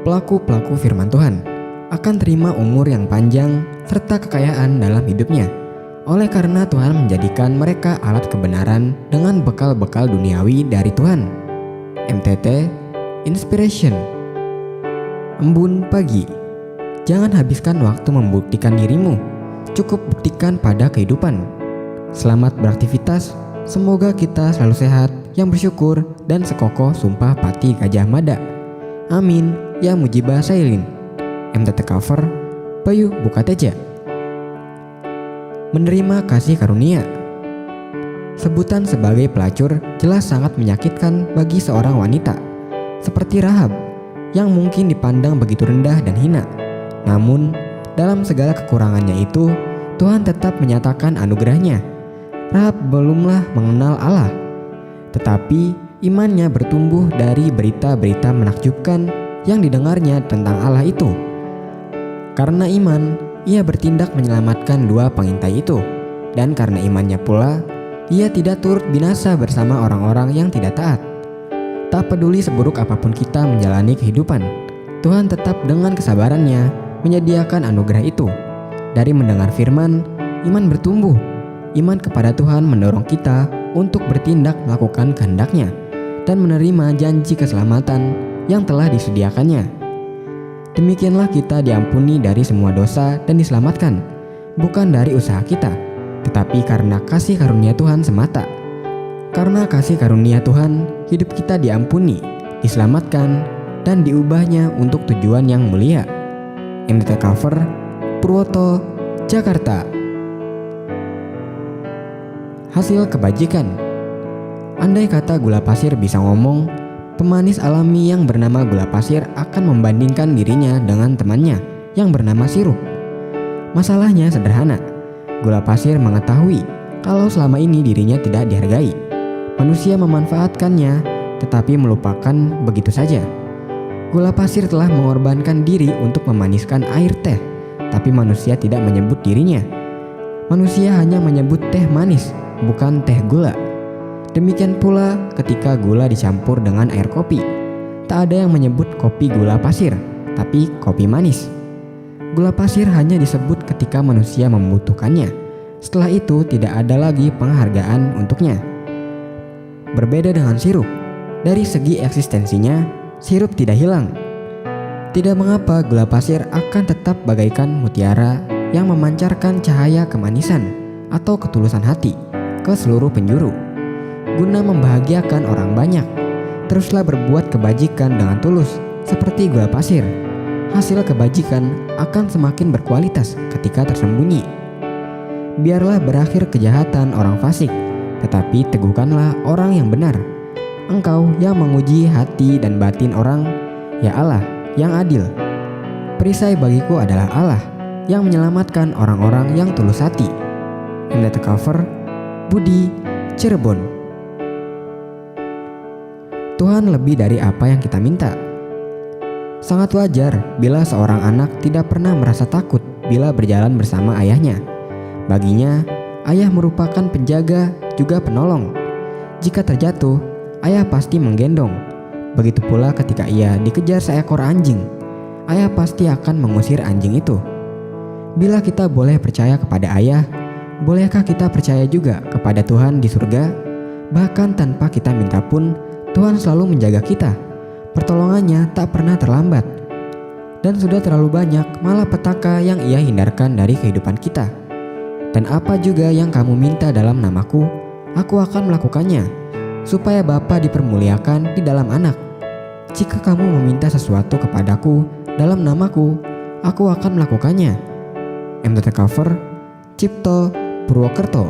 pelaku-pelaku firman Tuhan akan terima umur yang panjang serta kekayaan dalam hidupnya. Oleh karena Tuhan menjadikan mereka alat kebenaran dengan bekal-bekal duniawi dari Tuhan. MTT Inspiration. Embun pagi. Jangan habiskan waktu membuktikan dirimu, cukup buktikan pada kehidupan. Selamat beraktivitas, semoga kita selalu sehat, yang bersyukur, dan sekokoh sumpah pati Gajah Mada. Amin, ya Mujibah Sailin. MTT Cover, Bayu Bukateja. Menerima kasih karunia. Sebutan sebagai pelacur jelas sangat menyakitkan bagi seorang wanita, seperti Rahab, yang mungkin dipandang begitu rendah dan hina. Namun, dalam segala kekurangannya itu, Tuhan tetap menyatakan anugerahnya. Rahab belumlah mengenal Allah, tetapi imannya bertumbuh dari berita-berita menakjubkan yang didengarnya tentang Allah itu. Karena iman, ia bertindak menyelamatkan dua pengintai itu, dan karena imannya pula, ia tidak turut binasa bersama orang-orang yang tidak taat. Tak peduli seburuk apapun kita menjalani kehidupan, Tuhan tetap dengan kesabarannya menyediakan anugerah itu. Dari mendengar firman, iman bertumbuh. Iman kepada Tuhan mendorong kita untuk bertindak melakukan kehendak-Nya dan menerima janji keselamatan yang telah disediakannya. Demikianlah kita diampuni dari semua dosa dan diselamatkan, bukan dari usaha kita, tetapi karena kasih karunia Tuhan semata. Karena kasih karunia Tuhan, hidup kita diampuni, diselamatkan, dan diubahnya untuk tujuan yang mulia. MTT Cover, Purwoto, Jakarta. Hasil kebajikan. Andai kata gula pasir bisa ngomong, pemanis alami yang bernama gula pasir akan membandingkan dirinya dengan temannya yang bernama sirup. Masalahnya sederhana. Gula pasir mengetahui kalau selama ini dirinya tidak dihargai. Manusia memanfaatkannya, tetapi melupakan begitu saja. Gula pasir telah mengorbankan diri untuk memaniskan air teh, tapi manusia tidak menyebut dirinya. Manusia hanya menyebut teh manis, bukan teh gula. Demikian pula ketika gula dicampur dengan air kopi. Tak ada yang menyebut kopi gula pasir, tapi kopi manis. Gula pasir hanya disebut ketika manusia membutuhkannya. Setelah itu tidak ada lagi penghargaan untuknya. Berbeda dengan sirup, dari segi eksistensinya, sirup tidak hilang. Tidak mengapa gula pasir akan tetap bagaikan mutiara yang memancarkan cahaya kemanisan atau ketulusan hati ke seluruh penjuru, guna membahagiakan orang banyak. Teruslah berbuat kebajikan dengan tulus, seperti gula pasir. Hasil kebajikan akan semakin berkualitas ketika tersembunyi. Biarlah berakhir kejahatan orang fasik, tetapi teguhkanlah orang yang benar. Engkau yang menguji hati dan batin orang, ya Allah yang adil. Perisai bagiku adalah Allah yang menyelamatkan orang-orang yang tulus hati. MTT Cover, Budi, Cirebon. Tuhan lebih dari apa yang kita minta. Sangat wajar bila seorang anak tidak pernah merasa takut bila berjalan bersama ayahnya. Baginya, ayah merupakan penjaga juga penolong. Jika terjatuh, ayah pasti menggendong. Begitu pula ketika ia dikejar seekor anjing, ayah pasti akan mengusir anjing itu. Bila kita boleh percaya kepada ayah, bolehkah kita percaya juga kepada Tuhan di surga? Bahkan tanpa kita minta pun, Tuhan selalu menjaga kita. Pertolongannya tak pernah terlambat. Dan sudah terlalu banyak malapetaka yang ia hindarkan dari kehidupan kita. Dan apa juga yang kamu minta dalam namaku, aku akan melakukannya, supaya Bapa dipermuliakan di dalam anak. Jika kamu meminta sesuatu kepadaku dalam namaku, aku akan melakukannya. MTT Cover, Cipto, Purwokerto.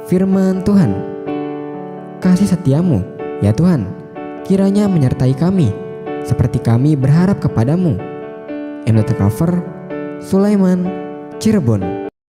Firman Tuhan. Kasih setiamu, ya Tuhan, kiranya menyertai kami, seperti kami berharap kepadamu. MTT Cover, Sulaiman, Cirebon.